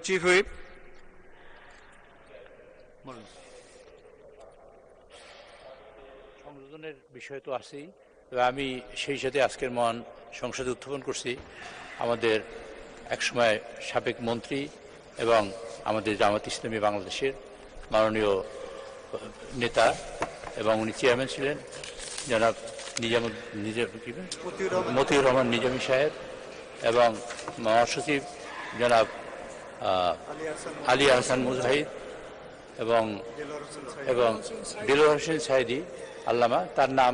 Chief whip. সংযোজনের বিষয় তো আছেই, তবে আমি সেই সাথে আজকের মহান সংসদে উত্থাপন করছি আমাদের একসময় সাবেক মন্ত্রী এবং আমাদের জামাত ইসলামী বাংলাদেশের মাননীয় নেতা এবং উনি চেয়ারম্যান ছিলেন জনাব মতিউর রহমান নিজামী সাহেব এবং মহাসচিব জনাব আলী আহসান মুজাহিদ এবং দিলওয়ার হোসেন সাইদি আল্লামা তার নাম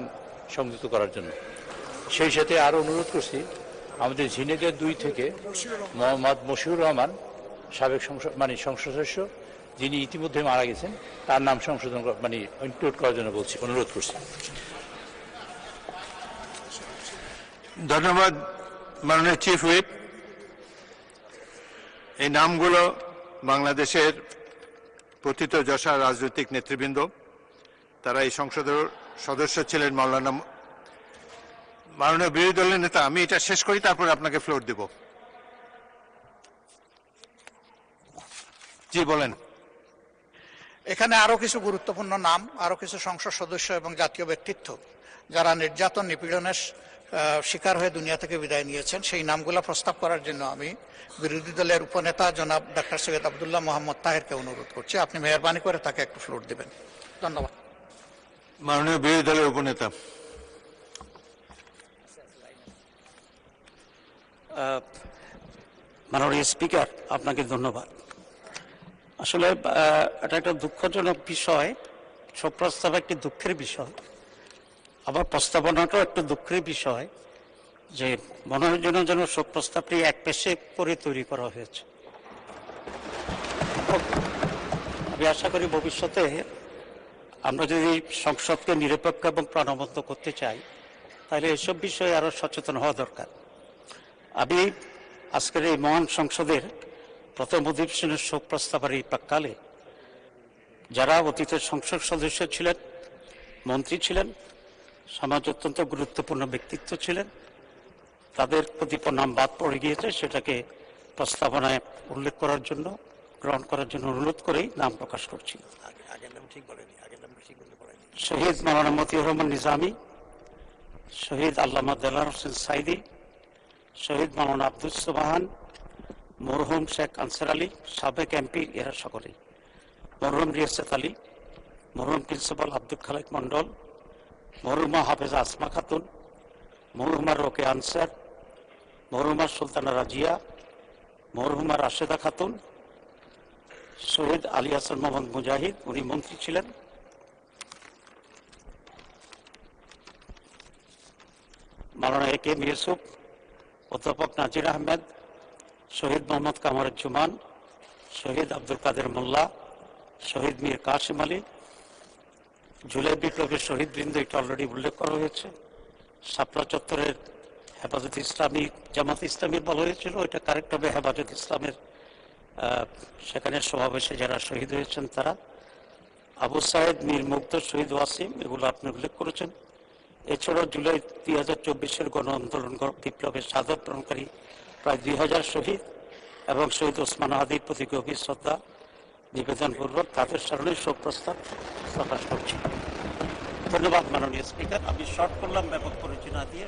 সংযুক্ত করার জন্য। সেই সাথে আরও অনুরোধ করছি আমাদের ঝিনেদের 2 থেকে মোহাম্মদ মশিউর রহমান সাবেক সংসদ সদস্য যিনি ইতিমধ্যে মারা গেছেন তার নাম সংশোধন ইনক্লুড করার জন্য অনুরোধ করছি। ধন্যবাদ মাননীয় চিফ হুইপ। এই নামগুলো বাংলাদেশের প্রথিতযশা রাজনৈতিক নেতৃবৃন্দ, তারা এই সংসদের সদস্য ছিলেন। মাননীয় বিরোধী দলের নেতা, আমি এটা শেষ করি তারপরে আপনাকে ফ্লোর দেব। জি বলেন। এখানে আরো কিছু গুরুত্বপূর্ণ নাম, আরো কিছু সংসদ সদস্য এবং জাতীয় ব্যক্তিত্ব যারা নির্যাতন নিপীড়নের শিকার হয়ে দুনিয়া থেকে বিদায় নিয়েছেন, সেই নামগুলো প্রস্তাব করার জন্য আমি বিরোধী দলের উপনেতা জনাব ডক্টর সৈয়দ আবদুল্লাহ মোহাম্মদ তাহেরকে অনুরোধ করছি, আপনি মেহরবানি করে তাকে একটু ফ্লোর দেবেন। ধন্যবাদ। মাননীয় বিরোধী দলের উপনেতা। মাননীয় স্পিকার, আপনাকে ধন্যবাদ। আসলে এটা একটা দুঃখজনক বিষয়, শোক প্রস্তাব একটি দুঃখের বিষয়, আবার প্রস্তাবনাটাও একটা দুঃখের বিষয় যে মনে হয় যেন শোক প্রস্তাবটি এক পেশে করে তৈরি করা হয়েছে। আমি আশা করি ভবিষ্যতে আমরা যদি সংসদকে নিরপেক্ষ এবং প্রাণবন্ত করতে চাই তাহলে এসব বিষয়ে আরো সচেতন হওয়া দরকার। আমি আজকের এই মহান সংসদের প্রথম অধিবেশনের শোক প্রস্তাবের এই প্রাক্কালে যারা অতীতের সংসদ সদস্য ছিলেন, মন্ত্রী ছিলেন, সমাজ অত্যন্ত গুরুত্বপূর্ণ ব্যক্তিত্ব ছিলেন, তাদের প্রতি নাম বাদ পড়ে গিয়েছে, সেটাকে প্রস্তাবনায় উল্লেখ করার জন্য, গ্রহণ করার জন্য অনুরোধ করেই নাম প্রকাশ করছি। শহীদ মাওলানা মতিউর রহমান নিজামী, শহীদ আল্লামা দেলোয়ার হোসেন সাইদি, শহীদ মাওলানা আব্দুল সুবহান, মরহুম শেখ আনসার আলী, সাবেক এমপি, এরা সকলেই, মরহুম রিয়াসত আলী, মরহুম প্রিন্সিপাল আব্দুল খালেক মন্ডল, মরহুমা হাফেজা আসমা খাতুন, মরহুমা রোকে আনসার, মরহুমা সুলতানা রাজিয়া, মরহুমা রাশেদা খাতুন, শহীদ আলী হাসান মোহাম্মদ মুজাহিদ, উনি মন্ত্রী ছিলেন, মাওলানা এ কে এম ইউসুফ, অধ্যাপক নাজির আহমেদ, শহীদ মোহাম্মদ কামারুজ্জামান, শহীদ আব্দুল কাদের মোল্লা, শহীদ মীর কাসিম আলী, জুলাই বিপ্লবের শহীদ বৃন্দ, এটা অলরেডি উল্লেখ করা হয়েছে। শাপলা চত্বরের হেফাজত ইসলামী, জামাত ইসলামীর বলা হয়েছিল, এটা কারেক্ট হবে হেফাজত ইসলামের, সেখানে সমাবেশে যারা শহীদ হয়েছেন তারা, আবু সাইদ, মীর মুগ্ধ, শহীদ ওয়াসিম, এগুলো আপনি উল্লেখ করেছেন। এছাড়াও জুলাই 2024-এর গণ আন্দোলন বিপ্লবের শাহাদাত বরণকারী প্রায় 2000 শহীদ এবং শহীদ ওসমান হাদির প্রতি গভীর শ্রদ্ধা নিবেদনপূর্বক তাদের স্মরণে শোক প্রস্তাব প্রকাশ করছি। ধন্যবাদ মাননীয় স্পিকার। আমি শর্ট করলাম ব্যাপক পরিচয় না দিয়ে।